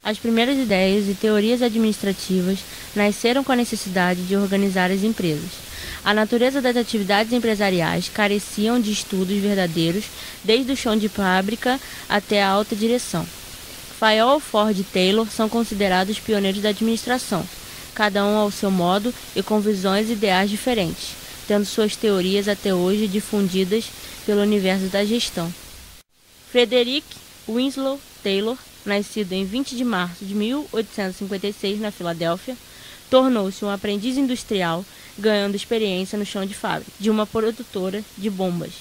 As primeiras ideias e teorias administrativas nasceram com a necessidade de organizar as empresas. A natureza das atividades empresariais careciam de estudos verdadeiros, desde o chão de fábrica até a alta direção. Fayol, Ford e Taylor são considerados pioneiros da administração, cada um ao seu modo e com visões e ideais diferentes, tendo suas teorias até hoje difundidas pelo universo da gestão. Frederick Winslow Taylor, nascido em 20 de março de 1856 na Filadélfia, tornou-se um aprendiz industrial, ganhando experiência no chão de fábrica de uma produtora de bombas.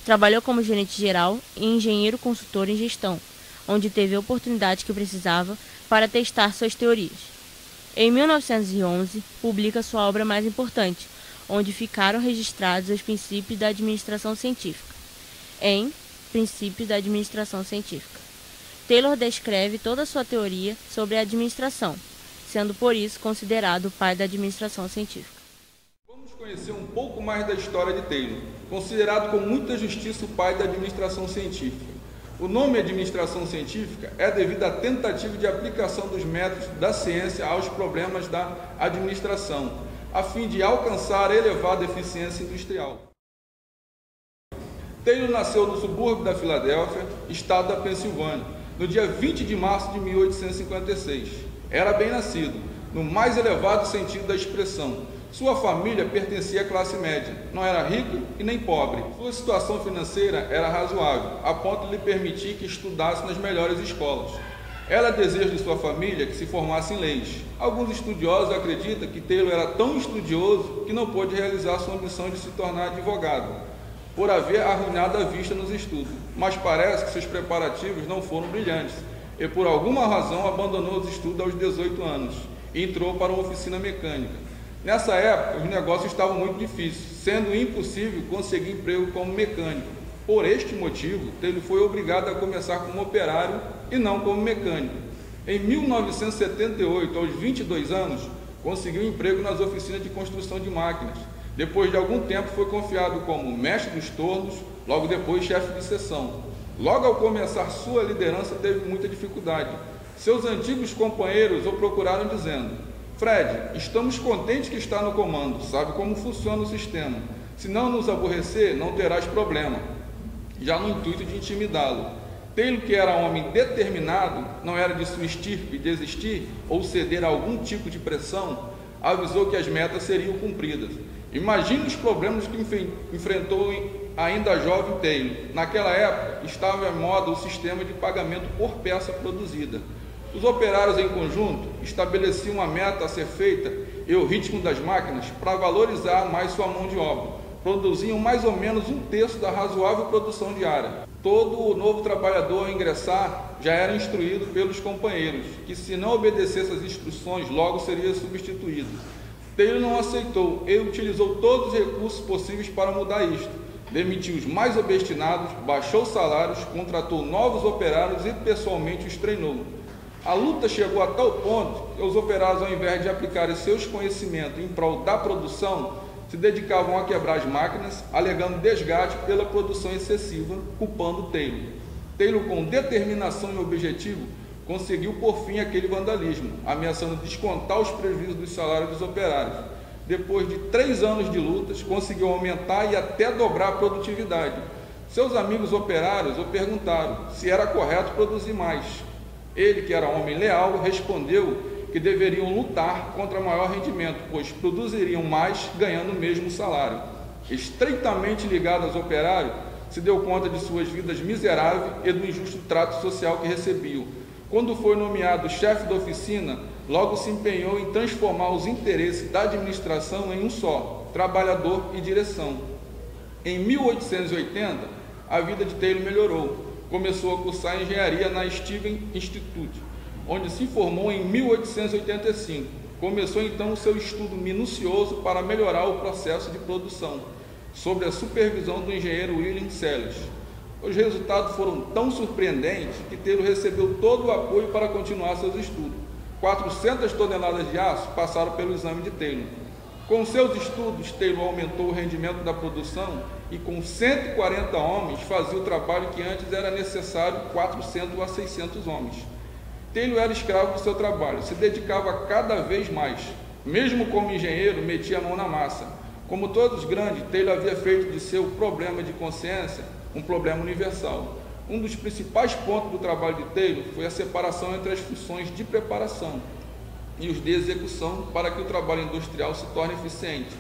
Trabalhou como gerente geral e engenheiro consultor em gestão, onde teve a oportunidade que precisava para testar suas teorias. Em 1911, publica sua obra mais importante, onde ficaram registrados os princípios da administração científica. Em Princípios da Administração Científica, Taylor descreve toda a sua teoria sobre a administração, sendo por isso considerado o pai da administração científica. Vamos conhecer um pouco mais da história de Taylor, considerado com muita justiça o pai da administração científica. O nome administração científica é devido à tentativa de aplicação dos métodos da ciência aos problemas da administração, a fim de alcançar elevada eficiência industrial. Taylor nasceu no subúrbio da Filadélfia, estado da Pensilvânia, no dia 20 de março de 1856. Era bem nascido, no mais elevado sentido da expressão. Sua família pertencia à classe média, não era rico e nem pobre. Sua situação financeira era razoável, a ponto de lhe permitir que estudasse nas melhores escolas. Era desejo de sua família que se formasse em leis. Alguns estudiosos acreditam que Taylor era tão estudioso que não pôde realizar sua ambição de se tornar advogado, por haver arruinado a vista nos estudos, mas parece que seus preparativos não foram brilhantes, e por alguma razão abandonou os estudos aos 18 anos e entrou para uma oficina mecânica. Nessa época, os negócios estavam muito difíceis, sendo impossível conseguir emprego como mecânico. Por este motivo, Taylor foi obrigado a começar como operário e não como mecânico. Em 1978, aos 22 anos, conseguiu um emprego nas oficinas de construção de máquinas. Depois de algum tempo foi confiado como mestre dos tornos, logo depois chefe de seção. Logo ao começar sua liderança teve muita dificuldade. Seus antigos companheiros o procuraram dizendo: Fred, estamos contentes que está no comando, sabe como funciona o sistema. Se não nos aborrecer, não terás problema. Já no intuito de intimidá-lo. Taylor, que era um homem determinado, não era de sua estirpe desistir ou ceder a algum tipo de pressão, avisou que as metas seriam cumpridas. Imagine os problemas que enfrentou ainda jovem Taylor. Naquela época, estava em moda o sistema de pagamento por peça produzida. Os operários em conjunto estabeleciam uma meta a ser feita e o ritmo das máquinas para valorizar mais sua mão de obra. Produziam mais ou menos um terço da razoável produção diária. Todo o novo trabalhador a ingressar já era instruído pelos companheiros, que se não obedecesse às instruções, logo seria substituído. Taylor não aceitou e utilizou todos os recursos possíveis para mudar isto. Demitiu os mais obstinados, baixou salários, contratou novos operários e pessoalmente os treinou. A luta chegou a tal ponto que os operários, ao invés de aplicarem seus conhecimentos em prol da produção, se dedicavam a quebrar as máquinas, alegando desgaste pela produção excessiva, culpando Taylor. Taylor, com determinação e objetivo, conseguiu por fim aquele vandalismo, ameaçando descontar os prejuízos dos salários dos operários. Depois de 3 anos de lutas, conseguiu aumentar e até dobrar a produtividade. Seus amigos operários o perguntaram se era correto produzir mais. Ele, que era homem leal, respondeu que deveriam lutar contra maior rendimento, pois produziriam mais ganhando o mesmo salário. Estreitamente ligado aos operários, se deu conta de suas vidas miseráveis e do injusto trato social que recebiam. Quando foi nomeado chefe da oficina, logo se empenhou em transformar os interesses da administração em um só, trabalhador e direção. Em 1880, a vida de Taylor melhorou. Começou a cursar engenharia na Stevens Institute, onde se formou em 1885. Começou então o seu estudo minucioso para melhorar o processo de produção, sob a supervisão do engenheiro William Sellers. Os resultados foram tão surpreendentes que Taylor recebeu todo o apoio para continuar seus estudos. 400 toneladas de aço passaram pelo exame de Taylor. Com seus estudos, Taylor aumentou o rendimento da produção e com 140 homens fazia o trabalho que antes era necessário 400 a 600 homens. Taylor era escravo do seu trabalho, se dedicava cada vez mais. Mesmo como engenheiro, metia a mão na massa. Como todos os grandes, Taylor havia feito de seu problema de consciência um problema universal. Um dos principais pontos do trabalho de Taylor foi a separação entre as funções de preparação e os de execução para que o trabalho industrial se torne eficiente.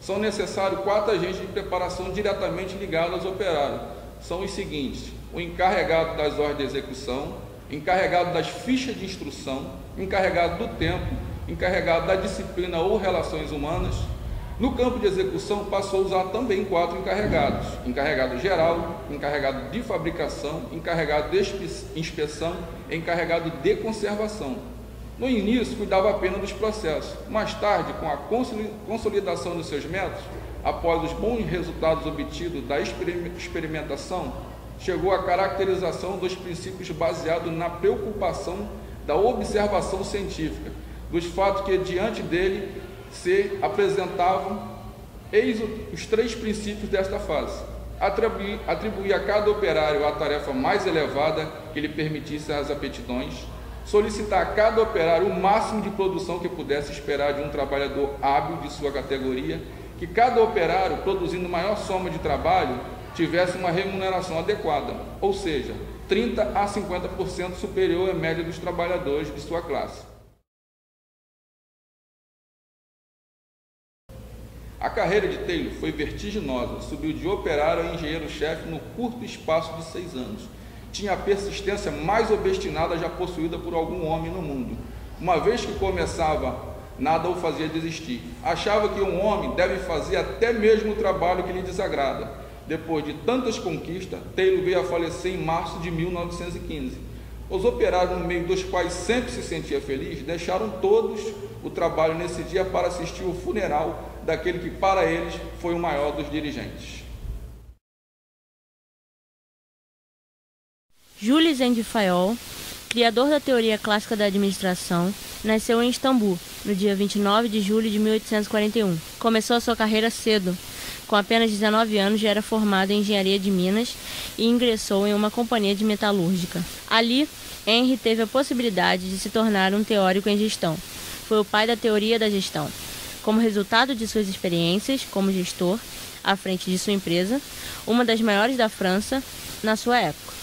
São necessários 4 agentes de preparação diretamente ligados aos operários. São os seguintes: o encarregado das ordens de execução, encarregado das fichas de instrução, encarregado do tempo, encarregado da disciplina ou relações humanas. No campo de execução, passou a usar também 4 encarregados: encarregado geral, encarregado de fabricação, encarregado de inspeção e encarregado de conservação. No início, cuidava apenas dos processos. Mais tarde, com a consolidação dos seus métodos, após os bons resultados obtidos da experimentação, chegou à caracterização dos princípios baseados na preocupação da observação científica, dos fatos que diante dele se apresentavam. Eis os 3 princípios desta fase: atribuir a cada operário a tarefa mais elevada que lhe permitisse as aptidões, solicitar a cada operário o máximo de produção que pudesse esperar de um trabalhador hábil de sua categoria, que cada operário, produzindo maior soma de trabalho, tivesse uma remuneração adequada, ou seja, 30 a 50% superior à média dos trabalhadores de sua classe. A carreira de Taylor foi vertiginosa, subiu de operário a engenheiro-chefe no curto espaço de 6 anos. Tinha a persistência mais obstinada já possuída por algum homem no mundo. Uma vez que começava, nada o fazia desistir. Achava que um homem deve fazer até mesmo o trabalho que lhe desagrada. Depois de tantas conquistas, Taylor veio a falecer em março de 1915. Os operários, no meio dos quais sempre se sentia feliz, deixaram todos o trabalho nesse dia para assistir o funeral daquele que para eles foi o maior dos dirigentes. Jules Endi Fayol, criador da teoria clássica da administração, nasceu em Istambul, no dia 29 de julho de 1841. Começou a sua carreira cedo. Com apenas 19 anos, já era formado em engenharia de minas e ingressou em uma companhia de metalúrgica. Ali, Henry teve a possibilidade de se tornar um teórico em gestão. Foi o pai da teoria da gestão. Como resultado de suas experiências como gestor, à frente de sua empresa, uma das maiores da França, na sua época,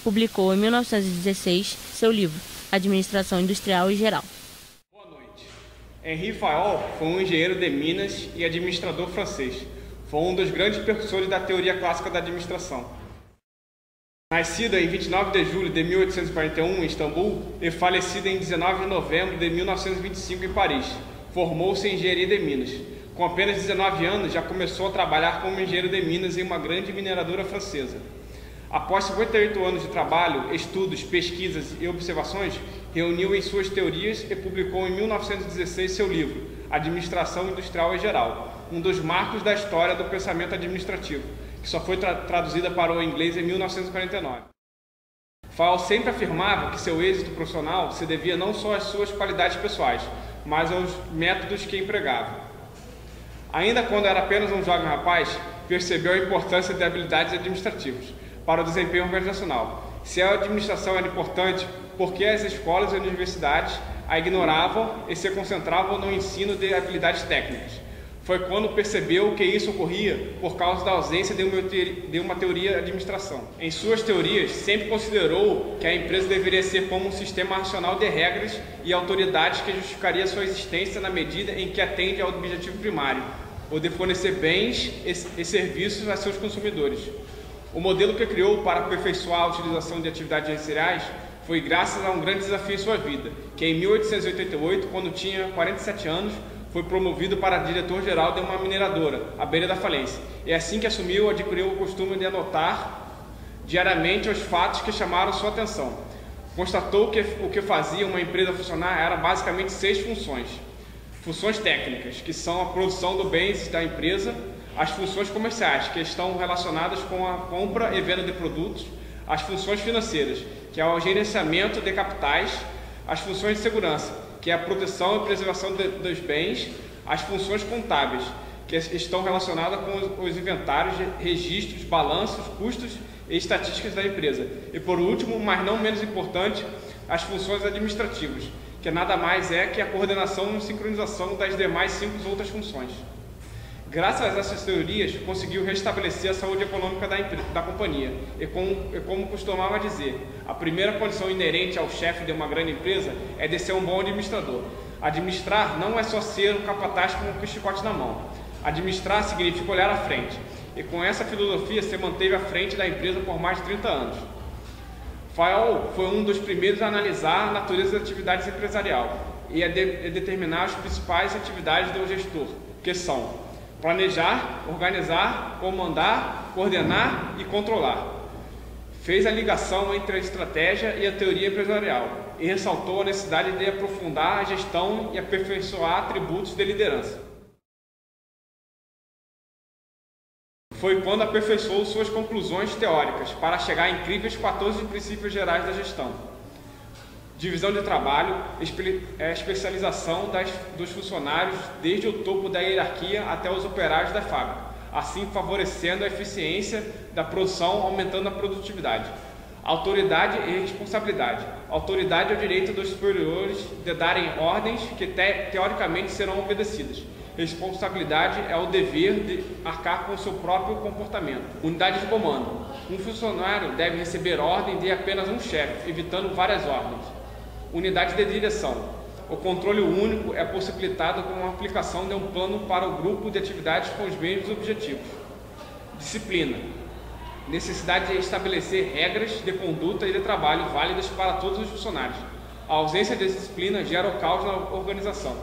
publicou em 1916 seu livro, Administração Industrial e Geral. Boa noite. Henri Fayol foi um engenheiro de minas e administrador francês. Foi um dos grandes precursores da teoria clássica da administração. Nascido em 29 de julho de 1841 em Istambul e falecido em 19 de novembro de 1925 em Paris, formou-se em engenharia de minas. Com apenas 19 anos, já começou a trabalhar como engenheiro de minas em uma grande mineradora francesa. Após 58 anos de trabalho, estudos, pesquisas e observações, reuniu em suas teorias e publicou em 1916 seu livro, Administração Industrial e Geral, um dos marcos da história do pensamento administrativo, que só foi traduzida para o inglês em 1949. Fayol sempre afirmava que seu êxito profissional se devia não só às suas qualidades pessoais, mas aos métodos que empregava. Ainda quando era apenas um jovem rapaz, percebeu a importância de habilidades administrativas para o desempenho organizacional. Se a administração era importante, por que as escolas e universidades a ignoravam e se concentravam no ensino de habilidades técnicas? Foi quando percebeu que isso ocorria por causa da ausência de uma teoria de administração. Em suas teorias, sempre considerou que a empresa deveria ser como um sistema racional de regras e autoridades que justificaria sua existência na medida em que atende ao objetivo primário, o de fornecer bens e serviços a seus consumidores. O modelo que criou para aperfeiçoar a utilização de atividades gerenciais foi graças a um grande desafio em sua vida, que em 1888, quando tinha 47 anos, foi promovido para diretor-geral de uma mineradora, à beira da falência. E assim que assumiu, adquiriu o costume de anotar diariamente os fatos que chamaram sua atenção. Constatou que o que fazia uma empresa funcionar era basicamente 6 funções. Funções técnicas, que são a produção do bens da empresa, as funções comerciais, que estão relacionadas com a compra e venda de produtos, as funções financeiras, que é o gerenciamento de capitais, as funções de segurança, que é a proteção e preservação dos bens, as funções contábeis, que estão relacionadas com os inventários, registros, balanços, custos e estatísticas da empresa. E por último, mas não menos importante, as funções administrativas, que nada mais é que a coordenação e sincronização das demais 5 outras funções. Graças a essas teorias, conseguiu restabelecer a saúde econômica da companhia. E como costumava dizer, a primeira condição inerente ao chefe de uma grande empresa é de ser um bom administrador. Administrar não é só ser um capataz com um chicote na mão. Administrar significa olhar à frente. E com essa filosofia se manteve à frente da empresa por mais de 30 anos. Fayol foi um dos primeiros a analisar a natureza da atividade empresarial e a determinar as principais atividades do gestor, que são planejar, organizar, comandar, coordenar e controlar. Fez a ligação entre a estratégia e a teoria empresarial e ressaltou a necessidade de aprofundar a gestão e aperfeiçoar atributos de liderança. Foi quando aperfeiçoou suas conclusões teóricas para chegar a incríveis 14 princípios gerais da gestão. Divisão de trabalho, especialização dos funcionários desde o topo da hierarquia até os operários da fábrica, assim favorecendo a eficiência da produção, aumentando a produtividade. Autoridade e responsabilidade. Autoridade é o direito dos superiores de darem ordens que teoricamente serão obedecidas. Responsabilidade é o dever de arcar com o seu próprio comportamento. Unidade de comando. Um funcionário deve receber ordem de apenas um chefe, evitando várias ordens. Unidade de direção. O controle único é possibilitado com a aplicação de um plano para o grupo de atividades com os mesmos objetivos. Disciplina. Necessidade de estabelecer regras de conduta e de trabalho válidas para todos os funcionários. A ausência de disciplina gera o caos na organização.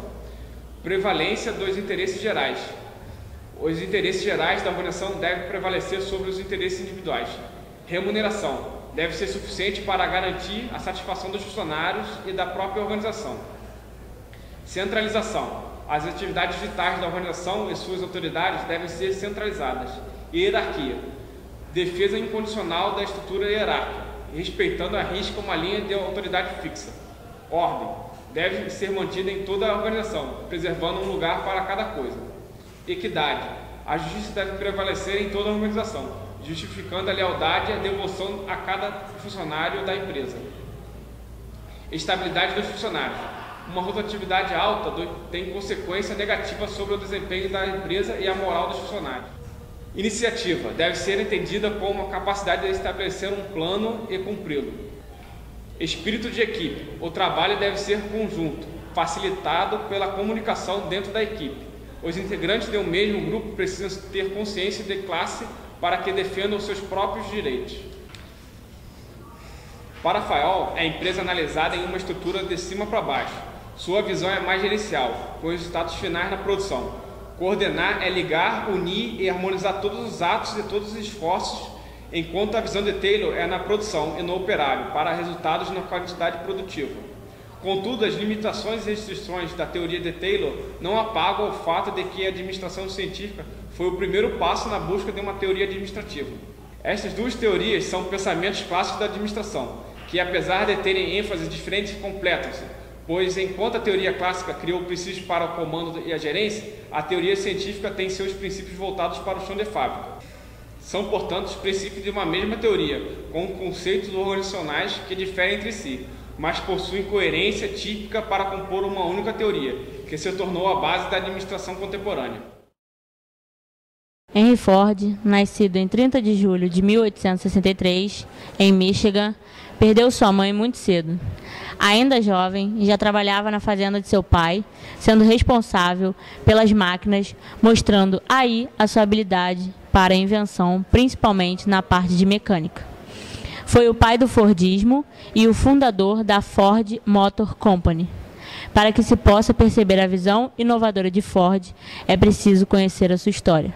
Prevalência dos interesses gerais. Os interesses gerais da organização devem prevalecer sobre os interesses individuais. Remuneração. Deve ser suficiente para garantir a satisfação dos funcionários e da própria organização. Centralização. As atividades vitais da organização e suas autoridades devem ser centralizadas. Hierarquia. Defesa incondicional da estrutura hierárquica, respeitando a risca uma linha de autoridade fixa. Ordem. Deve ser mantida em toda a organização, preservando um lugar para cada coisa. Equidade. A justiça deve prevalecer em toda a organização, justificando a lealdade e a devoção a cada funcionário da empresa. Estabilidade dos funcionários. Uma rotatividade alta tem consequência negativa sobre o desempenho da empresa e a moral dos funcionários. Iniciativa. Deve ser entendida como a capacidade de estabelecer um plano e cumpri-lo. Espírito de equipe. O trabalho deve ser conjunto, facilitado pela comunicação dentro da equipe. Os integrantes de um mesmo grupo precisam ter consciência de classe para que defendam os seus próprios direitos. Para Fayol, é a empresa analisada em uma estrutura de cima para baixo. Sua visão é mais gerencial, com resultados finais na produção. Coordenar é ligar, unir e harmonizar todos os atos e todos os esforços, enquanto a visão de Taylor é na produção e no operário, para resultados na quantidade produtiva. Contudo, as limitações e restrições da teoria de Taylor não apagam o fato de que a administração científica foi o primeiro passo na busca de uma teoria administrativa. Estas duas teorias são pensamentos clássicos da administração, que apesar de terem ênfases diferentes, completam-se, pois enquanto a teoria clássica criou princípios para o comando e a gerência, a teoria científica tem seus princípios voltados para o chão de fábrica. São, portanto, os princípios de uma mesma teoria, com conceitos organizacionais que diferem entre si, mas possuem coerência típica para compor uma única teoria, que se tornou a base da administração contemporânea. Henry Ford, nascido em 30 de julho de 1863, em Michigan, perdeu sua mãe muito cedo. Ainda jovem, já trabalhava na fazenda de seu pai, sendo responsável pelas máquinas, mostrando aí a sua habilidade para a invenção, principalmente na parte de mecânica. Foi o pai do Fordismo e o fundador da Ford Motor Company. Para que se possa perceber a visão inovadora de Ford, é preciso conhecer a sua história.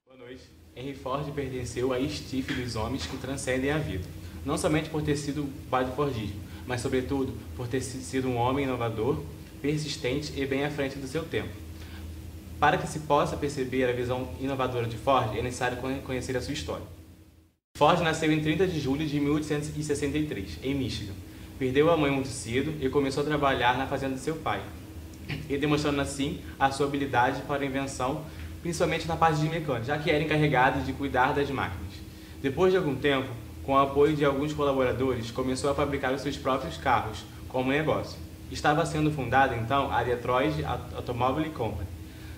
Boa noite. Henry Ford pertenceu à estife dos homens que transcendem a vida, não somente por ter sido o pai do Fordismo, mas, sobretudo, por ter sido um homem inovador, persistente e bem à frente do seu tempo. Para que se possa perceber a visão inovadora de Ford, é necessário conhecer a sua história. Ford nasceu em 30 de julho de 1863, em Michigan. Perdeu a mãe muito cedo e começou a trabalhar na fazenda de seu pai, e demonstrando assim a sua habilidade para a invenção, principalmente na parte de mecânica, já que era encarregado de cuidar das máquinas. Depois de algum tempo, com o apoio de alguns colaboradores, começou a fabricar os seus próprios carros como negócio. Estava sendo fundada, então, a Detroit Automobile Company,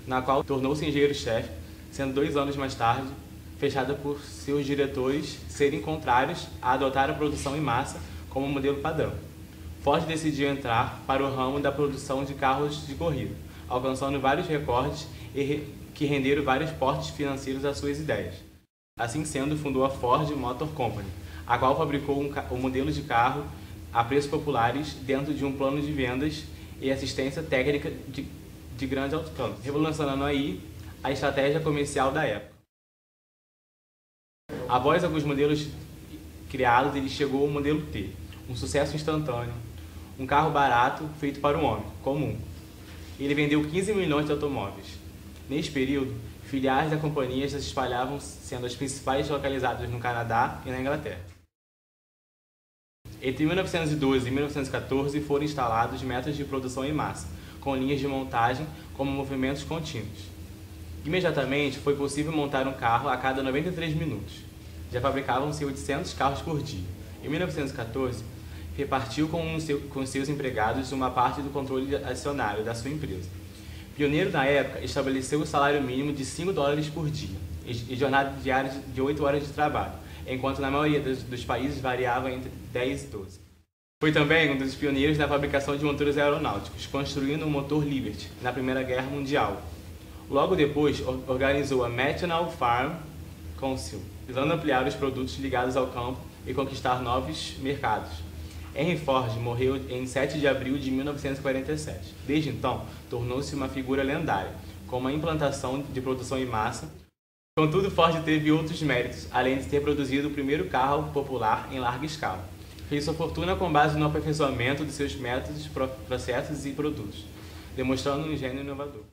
na qual tornou-se engenheiro-chefe, sendo 2 anos mais tarde fechada por seus diretores serem contrários a adotar a produção em massa como modelo padrão. Ford decidiu entrar para o ramo da produção de carros de corrida, alcançando vários recordes que renderam vários portes financeiros às suas ideias. Assim sendo, fundou a Ford Motor Company, a qual fabricou um modelo de carro a preços populares dentro de um plano de vendas e assistência técnica de grande alcance, revolucionando aí a estratégia comercial da época. Após alguns modelos criados, ele chegou ao modelo T, um sucesso instantâneo, um carro barato feito para um homem comum. Ele vendeu 15 milhões de automóveis. Neste período, filiais da companhia já se espalhavam, sendo as principais localizadas no Canadá e na Inglaterra. Entre 1912 e 1914 foram instalados métodos de produção em massa, com linhas de montagem como movimentos contínuos. Imediatamente foi possível montar um carro a cada 93 minutos. Já fabricavam-se 800 carros por dia. Em 1914, repartiu com seus empregados uma parte do controle acionário da sua empresa. Pioneiro na época, estabeleceu o salário mínimo de $5 por dia e jornada diária de 8 horas de trabalho, enquanto na maioria dos países variava entre 10 e 12. Foi também um dos pioneiros na fabricação de motores aeronáuticos, construindo o motor Liberty na Primeira Guerra Mundial. Logo depois, organizou a National Farm Council, visando ampliar os produtos ligados ao campo e conquistar novos mercados. Henry Ford morreu em 7 de abril de 1947. Desde então, tornou-se uma figura lendária, com a implantação de produção em massa. Contudo, Ford teve outros méritos, além de ter produzido o primeiro carro popular em larga escala. Fez sua fortuna com base no aperfeiçoamento de seus métodos, processos e produtos, demonstrando um gênio inovador.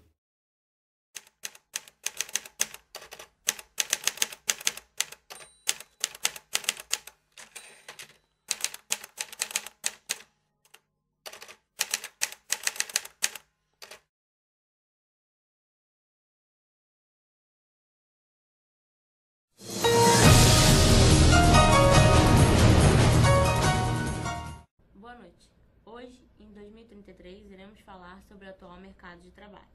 Boa noite. Hoje, em 2033, iremos falar sobre o atual mercado de trabalho.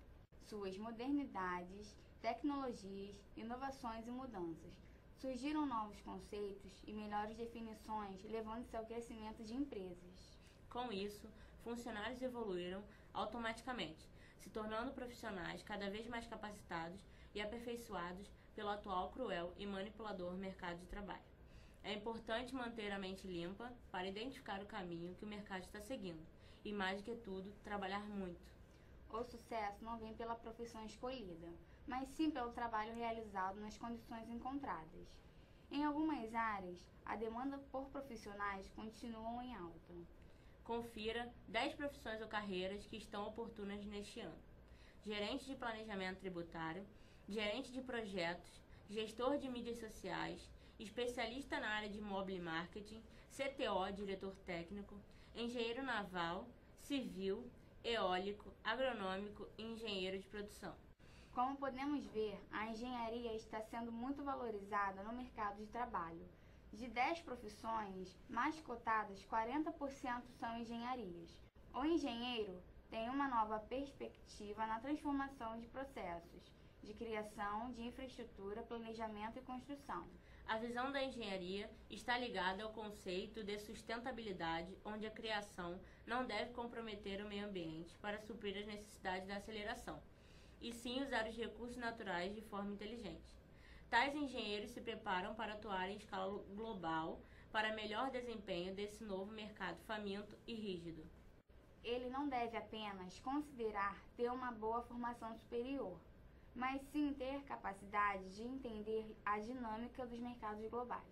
Suas modernidades, tecnologias, inovações e mudanças. Surgiram novos conceitos e melhores definições, levando-se ao crescimento de empresas. Com isso, funcionários evoluíram automaticamente, se tornando profissionais cada vez mais capacitados e aperfeiçoados pelo atual cruel e manipulador mercado de trabalho. É importante manter a mente limpa para identificar o caminho que o mercado está seguindo e, mais do que tudo, trabalhar muito. O sucesso não vem pela profissão escolhida, mas sim pelo trabalho realizado nas condições encontradas. Em algumas áreas, a demanda por profissionais continua em alta. Confira 10 profissões ou carreiras que estão oportunas neste ano: gerente de planejamento tributário, gerente de projetos, gestor de mídias sociais, especialista na área de mobile marketing, CTO, diretor técnico, engenheiro naval, civil, eólico, agronômico e engenheiro de produção. Como podemos ver, a engenharia está sendo muito valorizada no mercado de trabalho. De 10 profissões mais cotadas, 40% são engenharias. O engenheiro tem uma nova perspectiva na transformação de processos, de criação de infraestrutura, planejamento e construção. A visão da engenharia está ligada ao conceito de sustentabilidade, onde a criação não deve comprometer o meio ambiente para suprir as necessidades da aceleração, e sim usar os recursos naturais de forma inteligente. Tais engenheiros se preparam para atuar em escala global para melhor desempenho desse novo mercado faminto e rígido. Ele não deve apenas considerar ter uma boa formação superior, mas sim ter capacidade de entender a dinâmica dos mercados globais.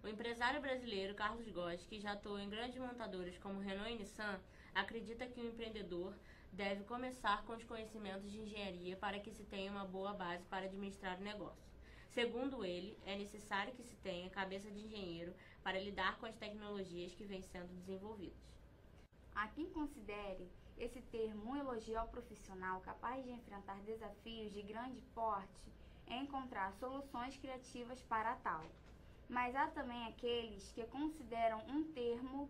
O empresário brasileiro Carlos Góes, que já atuou em grandes montadoras como Renault e Nissan, acredita que o empreendedor deve começar com os conhecimentos de engenharia para que se tenha uma boa base para administrar o negócio. Segundo ele, é necessário que se tenha cabeça de engenheiro para lidar com as tecnologias que vêm sendo desenvolvidas. Há quem considere esse termo um elogio ao profissional capaz de enfrentar desafios de grande porte e encontrar soluções criativas para tal. mas há também aqueles que consideram um termo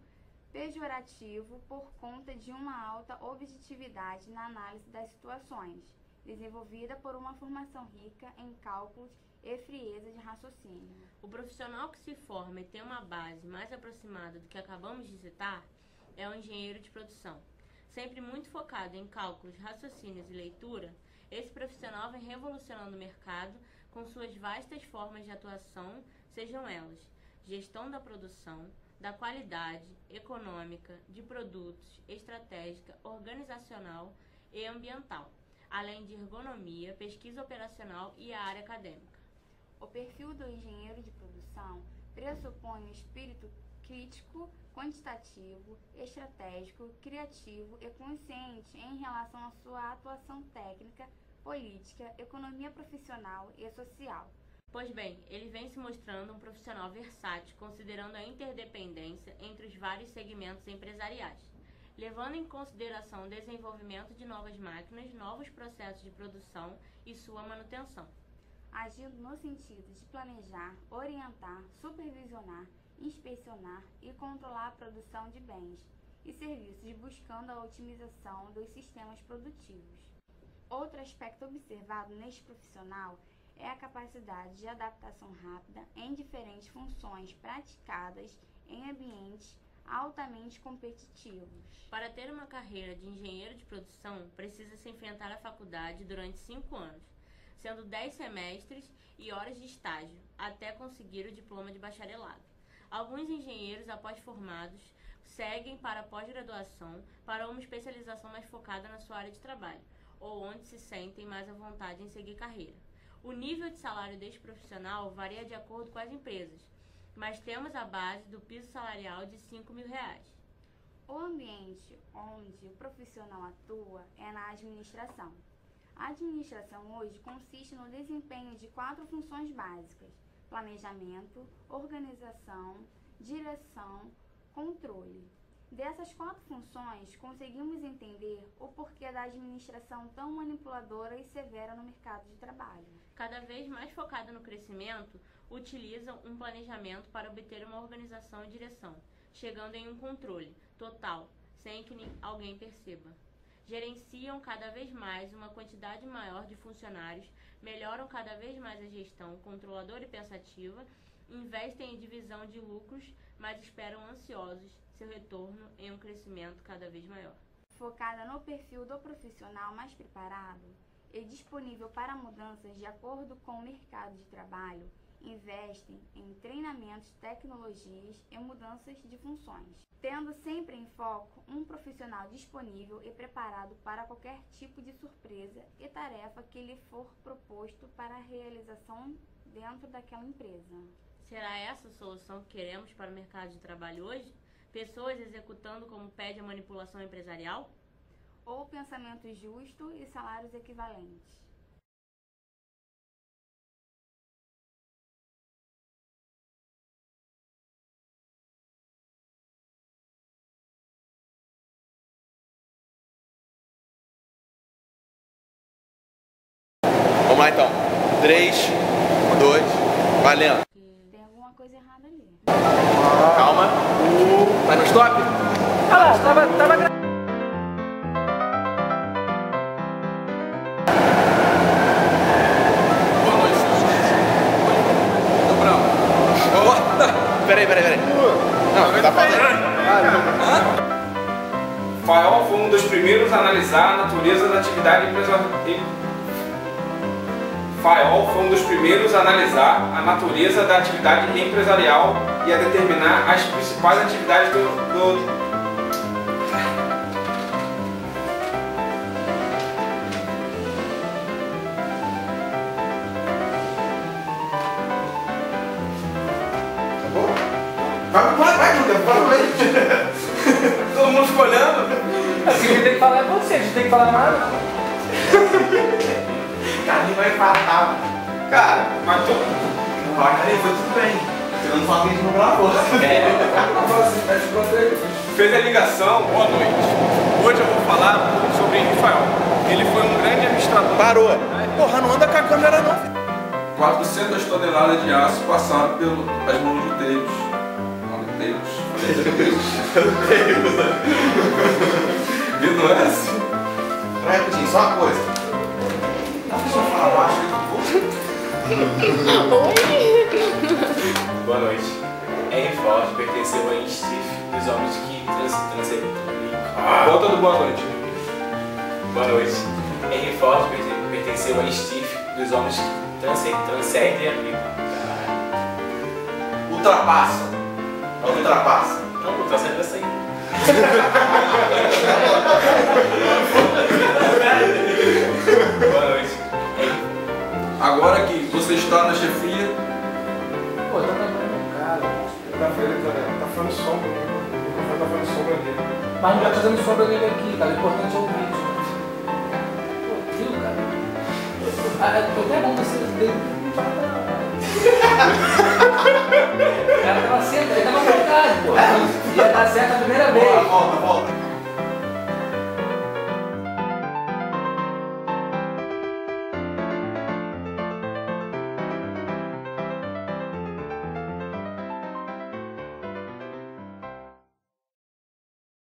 pejorativo por conta de uma alta objetividade na análise das situações, desenvolvida por uma formação rica em cálculos e frieza de raciocínio. O profissional que se forma e tem uma base mais aproximada do que acabamos de citar é o engenheiro de produção. Sempre muito focado em cálculos, raciocínios e leitura, esse profissional vem revolucionando o mercado com suas vastas formas de atuação, sejam elas gestão da produção, da qualidade, econômica, de produtos, estratégica, organizacional e ambiental, além de ergonomia, pesquisa operacional e a área acadêmica. O perfil do engenheiro de produção pressupõe um espírito crítico, quantitativo, estratégico, criativo e consciente em relação à sua atuação técnica, política, economia profissional e social. Pois bem, ele vem se mostrando um profissional versátil, considerando a interdependência entre os vários segmentos empresariais, levando em consideração o desenvolvimento de novas máquinas, novos processos de produção e sua manutenção. Agindo no sentido de planejar, orientar, supervisionar, inspecionar e controlar a produção de bens e serviços, buscando a otimização dos sistemas produtivos. Outro aspecto observado neste profissional é a capacidade de adaptação rápida em diferentes funções praticadas em ambientes altamente competitivos. Para ter uma carreira de engenheiro de produção, precisa-se enfrentar a faculdade durante 5 anos, sendo 10 semestres e horas de estágio, até conseguir o diploma de bacharelado. Alguns engenheiros, após formados, seguem para a pós-graduação para uma especialização mais focada na sua área de trabalho, ou onde se sentem mais à vontade em seguir carreira. O nível de salário deste profissional varia de acordo com as empresas, mas temos a base do piso salarial de R$5.000. O ambiente onde o profissional atua é na administração. A administração hoje consiste no desempenho de 4 funções básicas: planejamento, organização, direção, controle. Dessas 4 funções, conseguimos entender o porquê da administração tão manipuladora e severa no mercado de trabalho. Cada vez mais focada no crescimento, utilizam um planejamento para obter uma organização e direção, chegando em um controle total, sem que alguém perceba. Gerenciam cada vez mais uma quantidade maior de funcionários, melhoram cada vez mais a gestão controladora e pensativa, investem em divisão de lucros, mas esperam ansiosos seu retorno em um crescimento cada vez maior. Focada no perfil do profissional mais preparado e disponível para mudanças de acordo com o mercado de trabalho, investem em treinamentos, tecnologias e mudanças de funções, tendo sempre em foco um profissional disponível e preparado para qualquer tipo de surpresa e tarefa que lhe for proposto para a realização dentro daquela empresa. Será essa a solução que queremos para o mercado de trabalho hoje? Pessoas executando como pede a manipulação empresarial? Ou pensamento justo e salários equivalentes? Vamos lá então. 3, 2, valendo. Tem alguma coisa errada ali. Calma. Vai no stop. Ah lá, tava gravando. Boa noite, senhores. Tô bravo. Peraí. Não, tá falando. Fayol foi um dos primeiros a analisar a natureza da atividade empresarial. Fayol foi um dos primeiros a analisar a natureza da atividade empresarial e a determinar as principais atividades do Vai, todo mundo ficou olhando. Assim, quem tem que falar é você, a gente tem que falar nada. cara, ele vai infartar. Cara, Mas tu... não vai, cara, foi tudo bem. Você não sabe que a gente não gravou. fez a ligação. Boa noite. Hoje eu vou falar um pouco sobre Henri Fayol. Ele foi um grande administrador. Parou. Porra, não anda com a câmera não. 400 toneladas de aço passaram pelas mãos de Teus. E não é assim. Pra repetir, só uma coisa. Dá pra só falar baixo aí, Boa noite. Henry Ford pertenceu a Instif, dos homens que transcendem. Volta do boa noite. Boa noite. Henry Ford pertenceu a Instif, dos homens que transcendem a vida. ultrapassa. Não ultrapassa. Não, transcende essa aí. Boa noite. Agora que você está na chefia. Pô, tá trabalhando, cara. Tá fazendo sombra, né? Tá fazendo sombra dele. Mas não tá fazendo sombra nele aqui, cara. O importante é o vídeo. Pô, viu, cara? Tô até bom você dele. O cara tava certo, ele tava marcado, pô. Ia dar certo a primeira vez. Volta.